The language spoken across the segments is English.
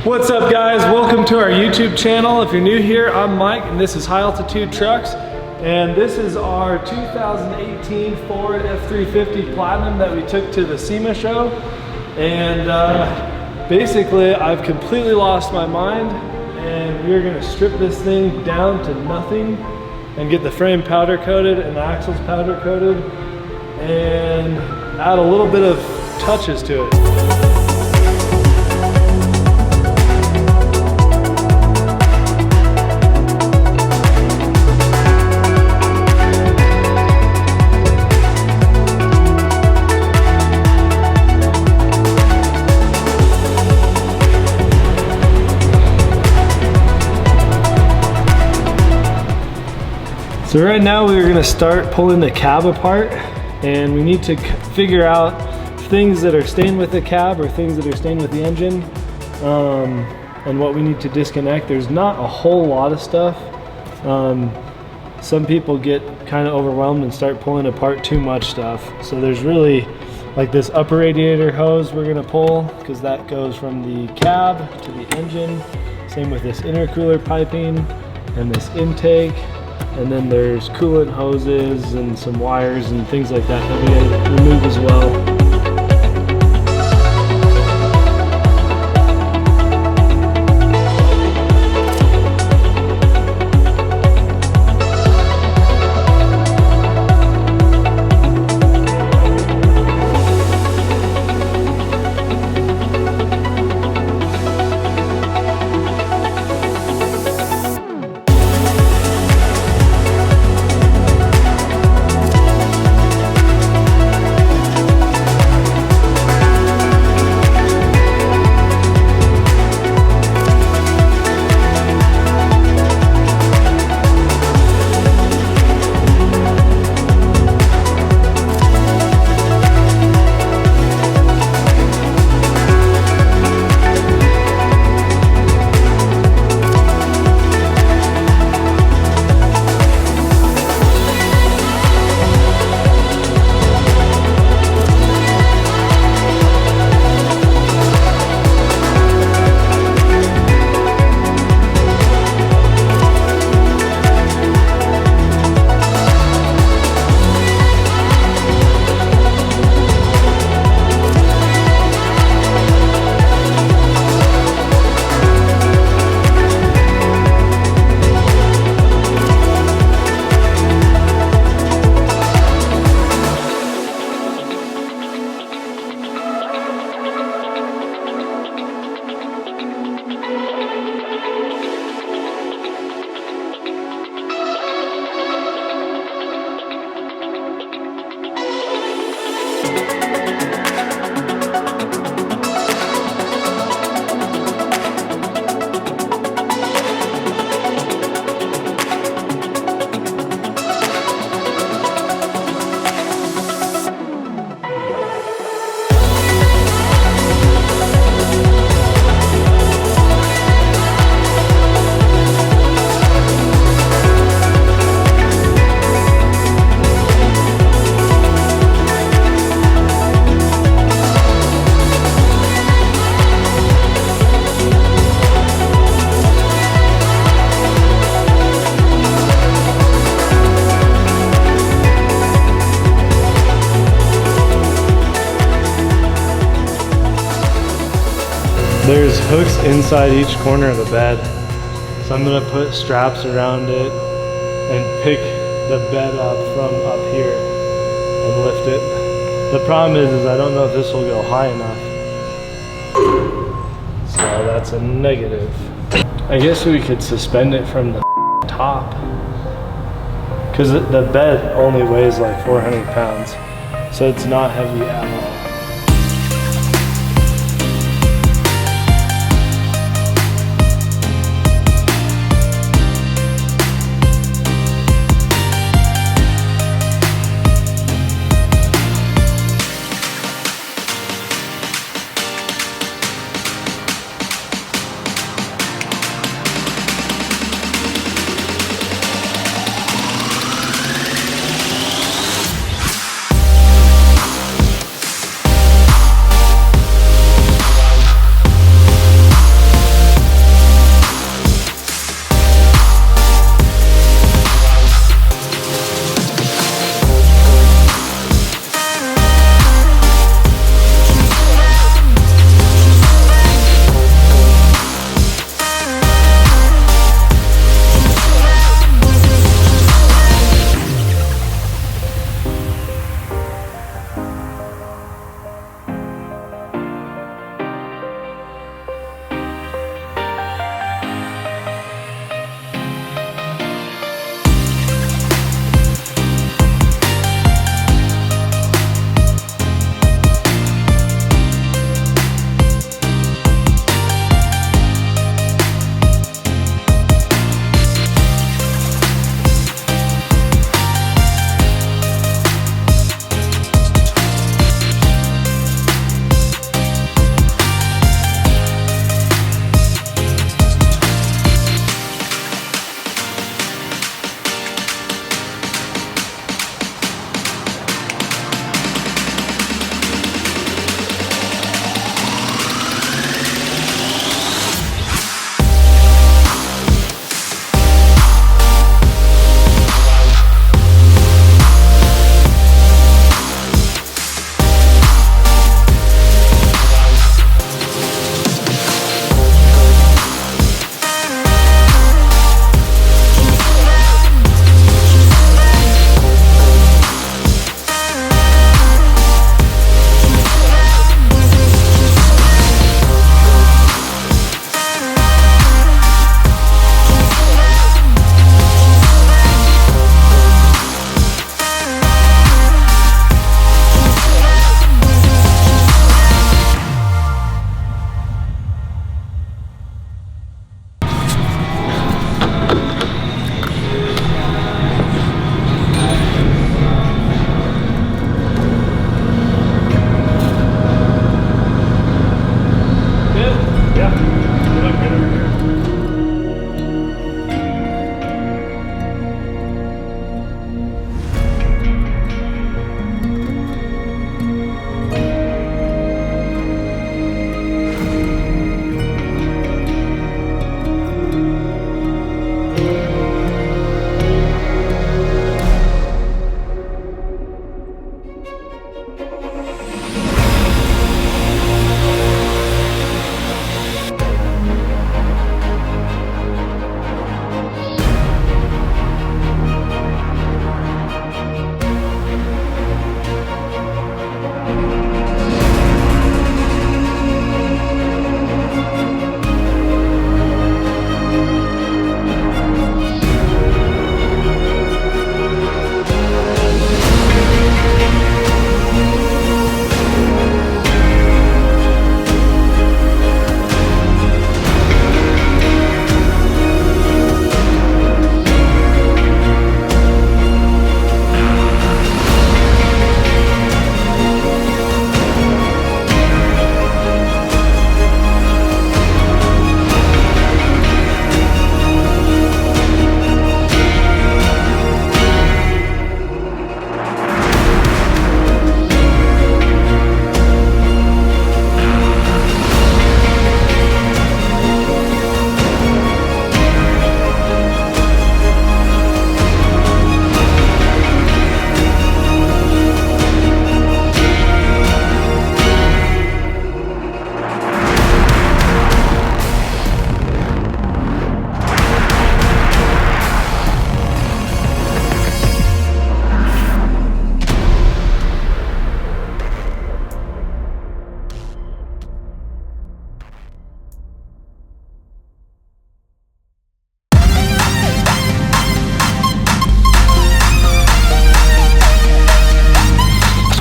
What's up guys, welcome to our YouTube channel. If you're new here, I'm Mike and this is High Altitude Trucks. And this is our 2018 Ford F350 Platinum that we took to the SEMASHOW. And basically I've completely lost my mind and we're gonna strip this thing down to nothing and get the frame powder coated and the axles powder coated and add a little bit of touches to it. So right now we're going to start pulling the cab apart, and we need to figure out things that are staying with the cab or things that are staying with the engine, and what we need to disconnect. There's not a whole lot of stuff. Some people get kind of overwhelmed and start pulling apart too much stuff. So there's really like this upper radiator hose we're going to pull because that goes from the cab to the engine. Same with this intercooler piping and this intake. And then there's coolant hoses and some wires and things like that that we gotta remove as well. There's hooks inside each corner of the bed. So I'm gonna put straps around it and pick the bed up from up here and lift it. The problem is I don't know if this will go high enough. So that's a negative. I guess we could suspend it from the top, because the bed only weighs like 400 pounds. So it's not heavy at all.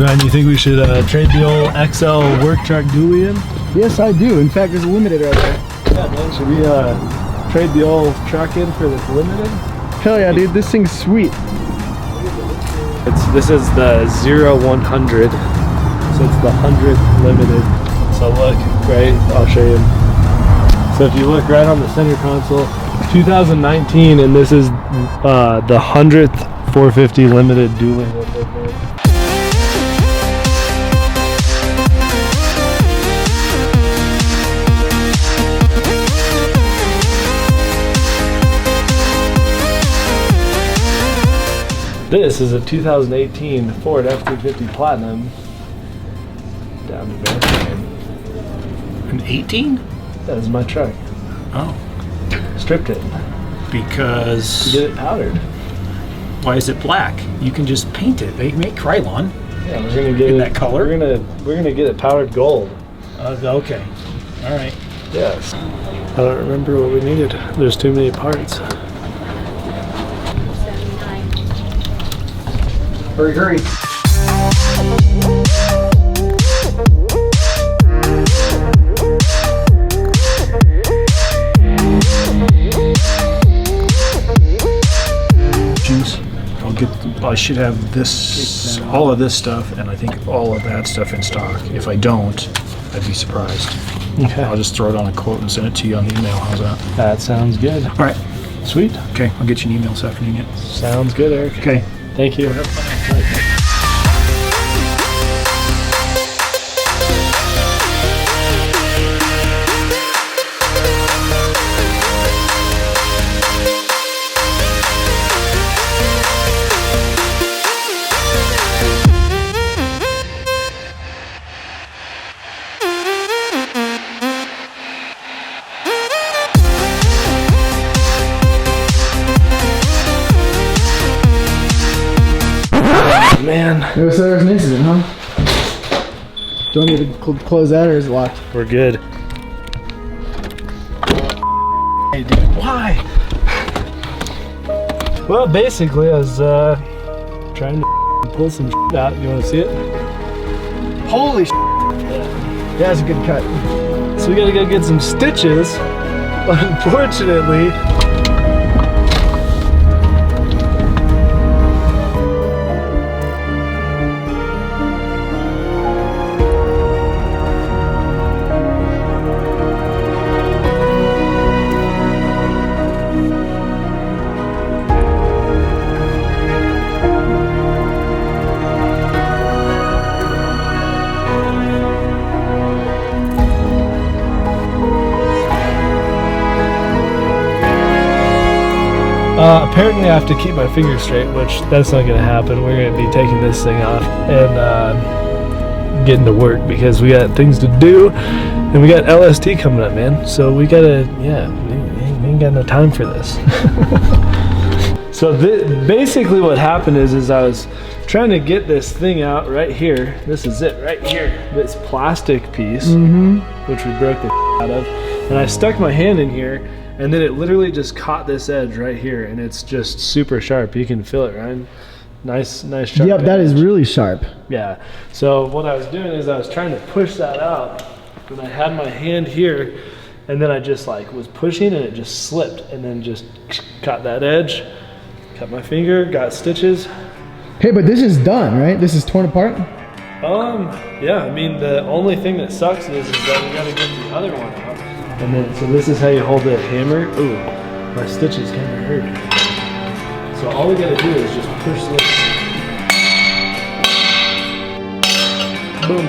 Ryan, you think we should trade the old XL work truck dually in? Yes, I do. In fact, there's a limited right there. Yeah, man. Should we trade the old truck in for this limited? Hell yeah, dude. This thing's sweet. This is the 0100, so it's the 100th limited. So look, right, I'll show you. So if you look right on the center console, 2019, and this is the 100th 450 limited dually that they've made. This is a 2018 Ford F-350 Platinum. Down the back. An 18? That is my truck. Oh. Stripped it. Because... To get it powdered. Why is it black? You can just paint it. They make Krylon. Yeah, we're gonna get in it, that color. We're gonna get it powdered gold. Okay. All right. Yes. I don't remember what we needed. There's too many parts. Hurry, hurry. I should have this, all of this stuff, and I think all of that stuff in stock. If I don't, I'd be surprised. Okay. I'll just throw it on a quote and send it to you on the email. How's that? That sounds good. All right. Sweet. Okay, I'll get you an email this afternoon. Yet. Sounds good, Eric. Okay. Thank you. Man. So there's an incident, huh? Do I need to close that, or is it locked? We're good. Hey, dude, why? Well, basically, I was trying to pull some out. You want to see it? Holy shit. Yeah, that's a good cut. So we gotta go get some stitches. Unfortunately, apparently I have to keep my fingers straight, which that's not going to happen. We're going to be taking this thing off and getting to work because we got things to do, and we got LST coming up, man. So we gotta, yeah, we ain't got no time for this. So basically what happened is I was trying to get this thing out right here. This is it right here. This plastic piece, which we broke the out of, and I stuck my hand in here. And then it literally just caught this edge right here, and it's just super sharp. You can feel it, Ryan. Nice sharp. Yep, that is really sharp. Yeah. So what I was doing is I was trying to push that out, and I had my hand here, and then I just like was pushing, and it just slipped, and then just caught that edge, cut my finger, got stitches. Hey, but this is done, right? This is torn apart? Yeah. I mean, the only thing that sucks is that we gotta get the other one out. And then, so this is how you hold the hammer. Ooh, my stitches kind of hurt. So all we gotta do is just push this. Boom.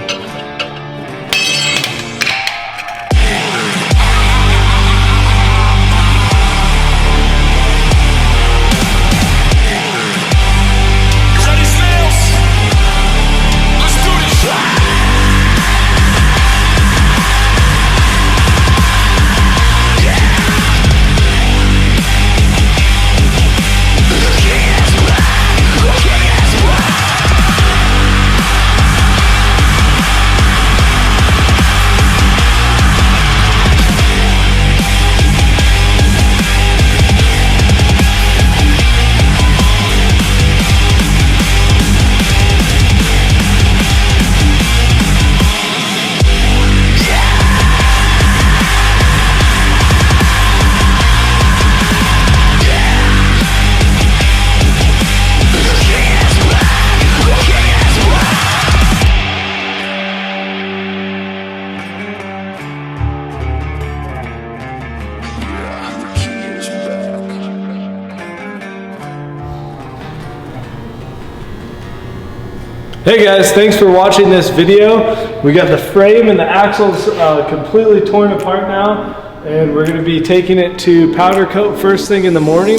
Hey guys, thanks for watching this video. We got the frame and the axles completely torn apart now, and we're going to be taking it to powder coat first thing in the morning.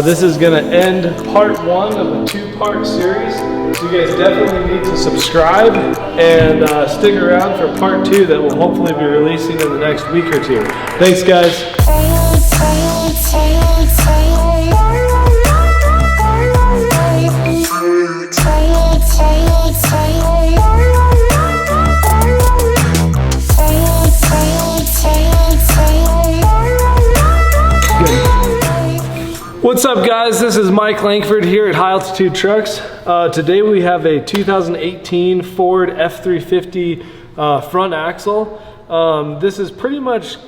This is going to end part 1 of a 2-part series, so you guys definitely need to subscribe and stick around for part 2 that we'll hopefully be releasing in the next week or 2. Thanks guys. What's up guys, this is Mike Langford here at High Altitude Trucks. Today we have a 2018 Ford F-350 front axle. This is pretty much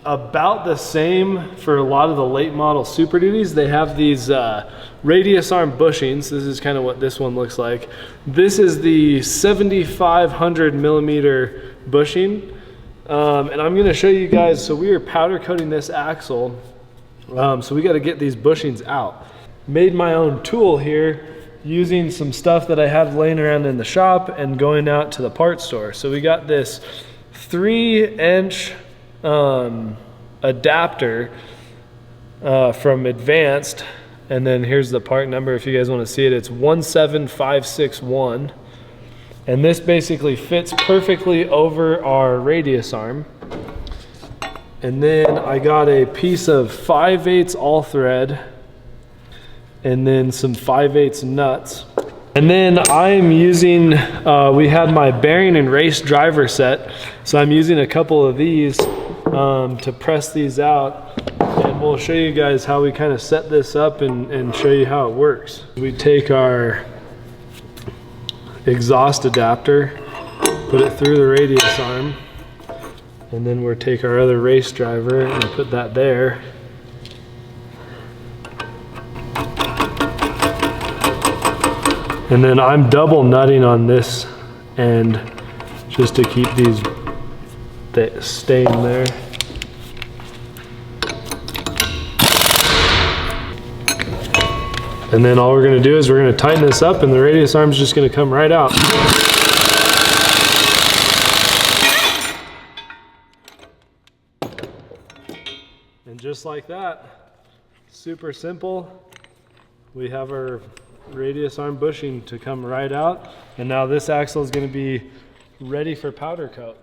about the same for a lot of the late model Super Duties. They have these radius arm bushings. This is kind of what this one looks like. This is the 7,500 millimeter bushing. And I'm gonna show you guys, so we are powder coating this axle. So we got to get these bushings out. Made my own tool here using some stuff that I have laying around in the shop and going out to the parts store. So we got this 3-inch adapter from Advanced, and then here's the part number if you guys want to see it. It's 17561, and this basically fits perfectly over our radius arm. And then I got a piece of 5/8 all thread and then some 5/8 nuts. And then I'm using, we had my bearing and race driver set. So I'm using a couple of these to press these out. And we'll show you guys how we kind of set this up and show you how it works. We take our exhaust adapter, put it through the radius arm. And then we'll take our other race driver and put that there. And then I'm double nutting on this end just to keep these staying there. And then all we're going to do is we're going to tighten this up, and the radius arm is just going to come right out. And just like that, super simple, we have our radius arm bushing to come right out, and now this axle is going to be ready for powder coat.